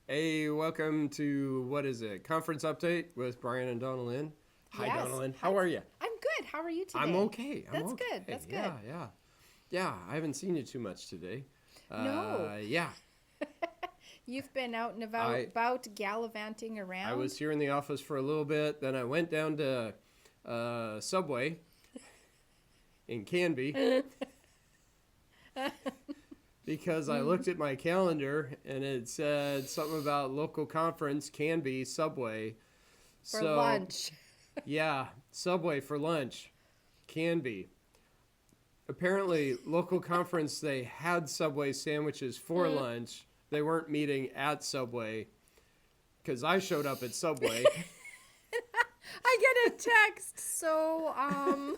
Hey, welcome to what is it? Conference update with Brian and Donalyn. Hi, Yes. Donalyn. Hi. How are you? I'm good. How are you I'm today? okay. I'm That's good. okay. That's good. Yeah. I haven't seen you too much today. No, Yeah. you've been out and I about gallivanting I around. was here in the office for a little bit. Then I went down to Subway in Canby because I looked at my calendar and it said something about local conference Canby Subway. For So lunch. yeah, Subway for lunch. Canby. Apparently local conference they had Subway sandwiches for lunch. They weren't meeting at Subway because I showed up at Subway. I get a text. So, I'm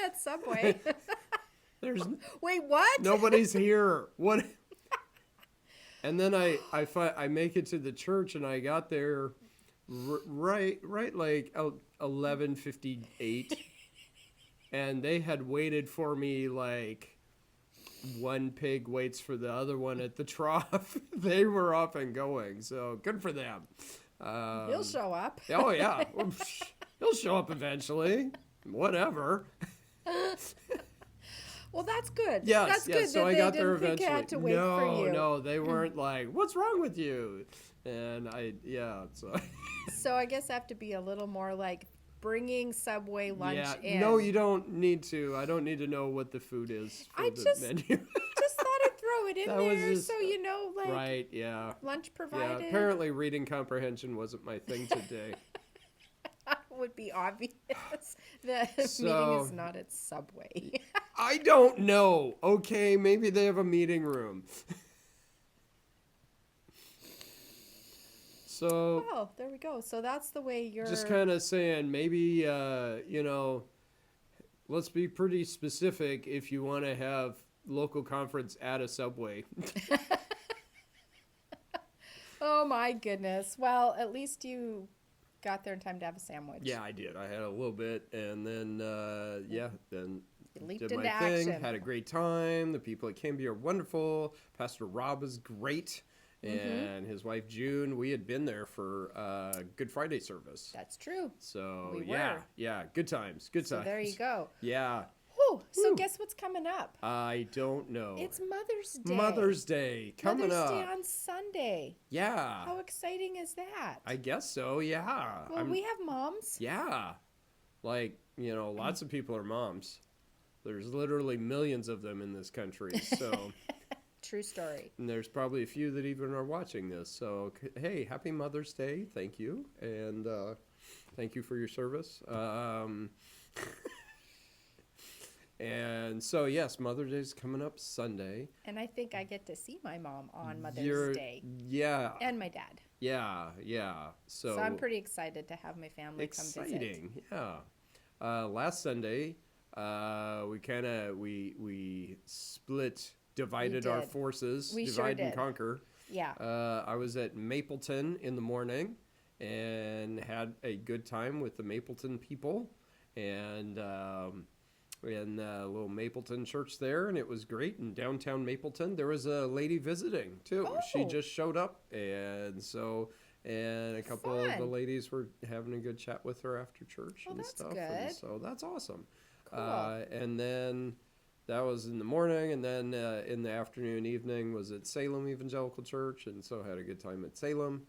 at Subway. There's Wait, what? nobody's here. What? And then I make it to the church and I got there right like 11:58, and they had waited for me like one pig waits for the other one at the trough. They were up and going, so good for them. He'll Um, show up. oh yeah, well, he'll show up eventually. Whatever. Well, that's good. Yes, That's yes. good So that I they got there didn't think you eventually. had to wait for No, you. no, they weren't like, "What's wrong with you?" And yeah. So So I guess I have to be a little more like bringing Subway lunch yeah, no, in. you don't need to. I don't need to know what the food is for I the just menu. just thought I'd throw it in That was there just so you know, like right. Yeah, lunch yeah. provided Apparently, reading comprehension wasn't my thing today. would be obvious. The meeting So is not at Subway. I don't know. Okay, maybe they have a meeting room. So Oh, there we go. So that's the way just you're. kind of saying maybe let's be pretty specific if you want to have local conference at a Subway. Oh my goodness. Well, at least you got there in time to have a sandwich. Yeah, I did. I had a little bit, and then then You leaped did my into thing. action. Had a great time. The people at Canby are wonderful. Pastor Rob is great, Mm-hmm. and his wife June. We had been there for Good Friday service, That's true. so We yeah, were. yeah, good times, good So times. there you go. Yeah. Whew. So Whew. guess what's coming up? I don't know. It's Mother's Day. Mother's Day coming Mother's Day up. on Sunday. Yeah, How exciting is that? I guess so. Yeah, Well, we have moms. yeah, like lots of people are moms. There's literally millions of them in this country. So, True story. and there's probably a few that even are watching this. So, hey, happy Mother's Day. Thank you. And thank you for your service. And so, yes, Mother's Day is coming up Sunday. And I think I get to see my mom on Mother's You're, Day yeah, and my dad. yeah. So I'm pretty excited to have my family come visit. exciting. Yeah. Last Sunday, we split, divided our did. forces, We sure divide and did. conquer. Yeah. I was at Mapleton in the morning and had a good time with the Mapleton people, and in a little Mapleton church there, and it was great. In downtown Mapleton, there was a lady visiting too. She Oh. just showed up, and a couple of the Fun. ladies were having a good chat with her after church Well, and that's stuff. good. And so that's awesome. Cool. And then that was in the morning, and then in the afternoon, evening was at Salem Evangelical Church, and so had a good time at Salem,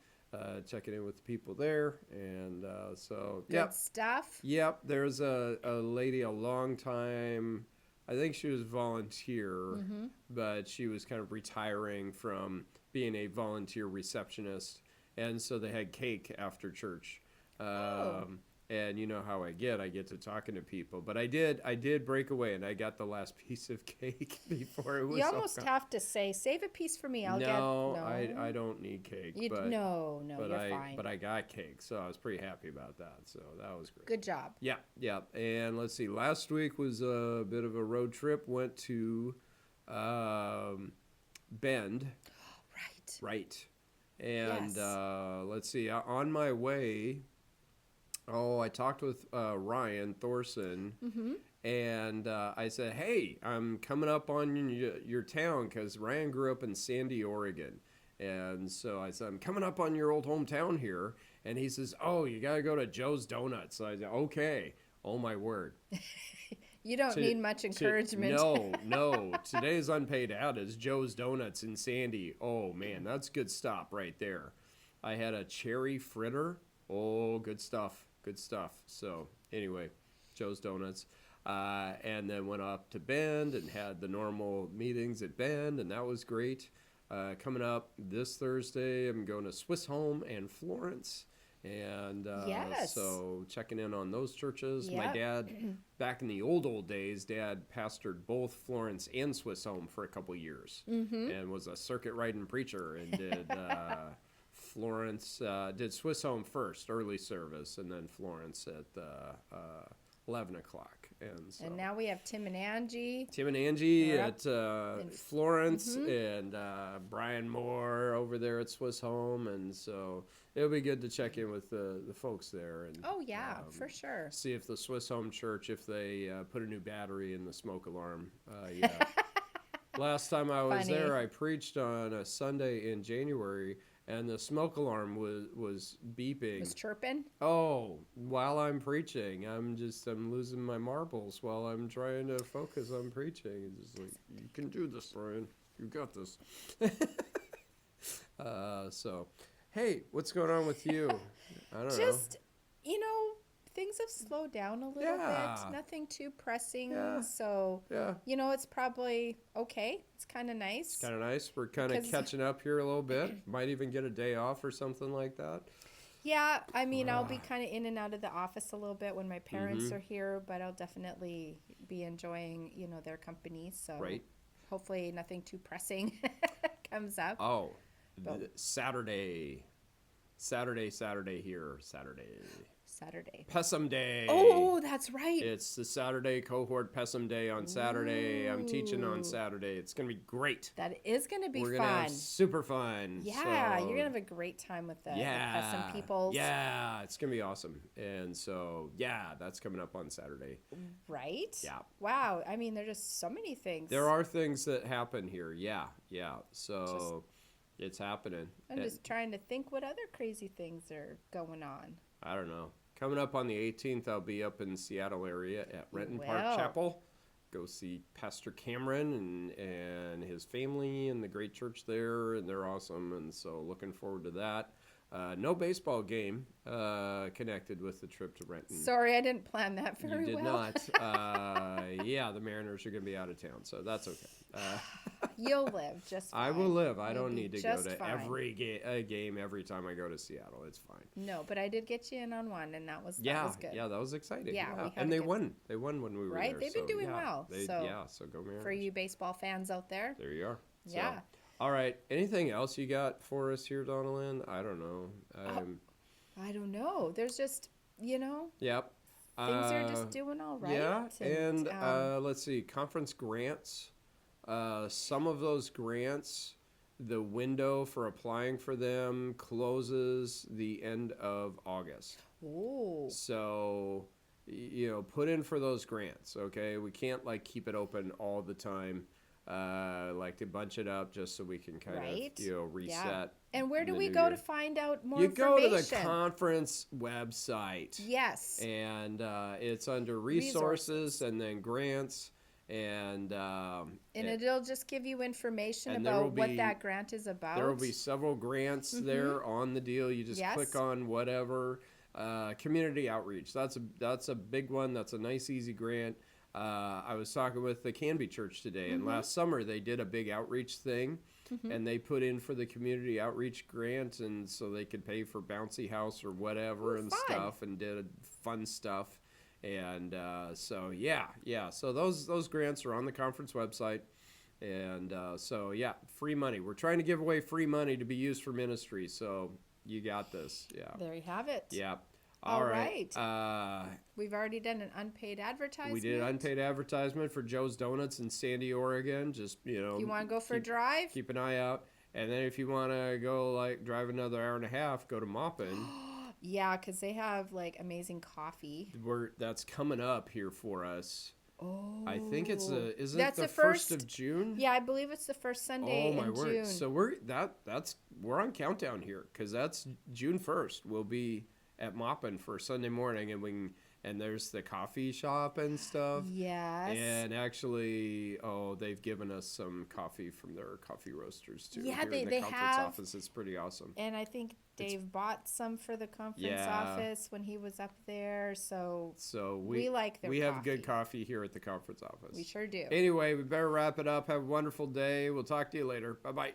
checking in with the people there, and so Good yeah. stuff. Yep, there's a lady a long time. I think she was volunteer, Mm-hmm. but she was kind of retiring from being a volunteer receptionist, and so they had cake after church. Oh. And you know how I get to talking to people. But I did break away, and I got the last piece of cake before it was. You all almost gone. have to say, save a piece for me. I'll get. No, No. I don't need cake, You, but no, but you're I fine. but I got cake, so I was pretty happy about that. So that was great. Good job. Yeah. And let's see. Last week was a bit of a road trip. Went to Bend, Right. right? And Yes. let's see. On my way, I talked with Ryan Thorson, Mm-hmm. and I said, "Hey, I'm coming up on your town because Ryan grew up in Sandy, Oregon." And so I said, I'm coming up on your old hometown here. And he says, oh, you got to go to Joe's Donuts. So I said, okay. Oh, my word. You don't need much encouragement. No. Today's unpaid ad is Joe's Donuts in Sandy. Oh, man, that's good stop right there. I had a cherry fritter. Oh, good stuff. Good stuff. So anyway, Joe's Donuts. And then went up to Bend and had the normal meetings at Bend, and that was great. Coming up this Thursday, I'm going to Swiss Home and Florence. And Yes. so checking in on those churches. Yep. My dad, back in the old days, Dad pastored both Florence and Swiss Home for a couple years, and was a circuit riding preacher, and did Florence, did Swiss Home first, early service, and then Florence at 11 o'clock. And, so, And now we have Tim and Angie. Tim and Angie Yep. at Florence, and Brian Moore over there at Swiss Home, and so it'll be good to check in with the folks there. And Oh, yeah, for sure. see if the Swiss Home Church, if they put a new battery in the smoke alarm. Yeah. Last time I was Funny. there, I preached on a Sunday in January, and the smoke alarm was beeping. Was chirping. Oh, while I'm preaching, I'm losing my marbles while I'm trying to focus on preaching. It's just like, you can do this, Brian. You got this. So, hey, what's going on with you? I don't know. Just, things have slowed down a little Yeah. bit. Nothing too pressing. Yeah. So, Yeah. it's probably okay. It's kind of nice. Kind of nice. We're kind of Because- catching up here a little bit. Might even get a day off or something like that. Yeah, I mean, I'll be kind of in and out of the office a little bit when my parents are here, but I'll definitely be enjoying, their company. So Right. hopefully nothing too pressing comes up. Oh, But- Saturday here. Saturday. Pessum Day. Oh, that's right. It's the Saturday cohort Pessum Day on Saturday. I'm teaching on Ooh. Saturday. It's going to be great. That is going to be We're fun. going to have super fun. Yeah, So, you're going to have a great time with the yeah, Pessum peoples. Yeah, it's going to be awesome. And so, yeah, that's coming up on Saturday. Right? Yeah. Wow. I mean, there's just so many things. There are things that happen here. Yeah. So it's happening. I'm And just trying to think what other crazy things are going on. I don't know. Coming up on the 18th, I'll be up in the Seattle area at Renton Well. Park Chapel. Go see Pastor Cameron and his family and the great church there, and they're awesome. And so looking forward to that. No baseball game connected with the trip to Renton. Sorry, I didn't plan that very You did well. not. Yeah, the Mariners are going to be out of town, so that's okay. You'll live just fine. I will live. I You'll don't be need to go just to fine. every game every time I go to Seattle. It's fine. No, but I did get you in on one, and that was Yeah, good. yeah, that was exciting. Yeah, we had and a they good- won. They won when we were Right? there. They've been so, doing yeah, well. So so go Mariners. For you baseball fans out there, There you are. So, Yeah. all right. Anything else you got for us here, Donalyn? I don't know. I don't know. There's just, Yep. things are just doing all right. Yeah, and let's see, conference grants. Some of those grants, the window for applying for them closes the end of August. Oh, So, put in for those grants, okay? We can't, keep it open all the time. To bunch it up just so we can kind Right. of, reset. Yeah. And where do the we new go year. to find out more You go to information? the conference website. Yes. And it's under resources and then grants. And It'll just give you information and there about will what be- that grant is about. there will be several grants there on the deal. You just Yes. click on whatever. Community outreach. That's a big one. That's a nice, easy grant. I was talking with the Canby Church today, and last summer they did a big outreach thing, and they put in for the community outreach grant, and so they could pay for bouncy house or whatever and fun. stuff, and did fun stuff. And so those grants are on the conference website. And free money. We're trying to give away free money to be used for ministry. So you got this. Yeah. There you have it. Yeah. All right. We've already done an unpaid advertisement. We did unpaid advertisement for Joe's Donuts in Sandy, Oregon. Just, You want to go for a drive? keep an eye out. And then if you want to go drive another hour and a half, go to Maupin. Yeah, because they have amazing coffee. That's coming up here for us. Oh. I think it's isn't That's the the first first- of June? Yeah, I believe it's the first Sunday Oh my in word! June. So we're on countdown here because that's June 1st. We'll be at Moppin for Sunday morning, and there's the coffee shop and stuff. Yes. And actually, they've given us some coffee from their coffee roasters too. Yeah, here in the they conference have. office. It's pretty awesome. And I think Dave bought some for the conference Yeah. office when he was up there. So So we like their we have coffee. good coffee here at the conference office. We sure do. Anyway, we better wrap it up. Have a wonderful day. We'll talk to you later. Bye bye.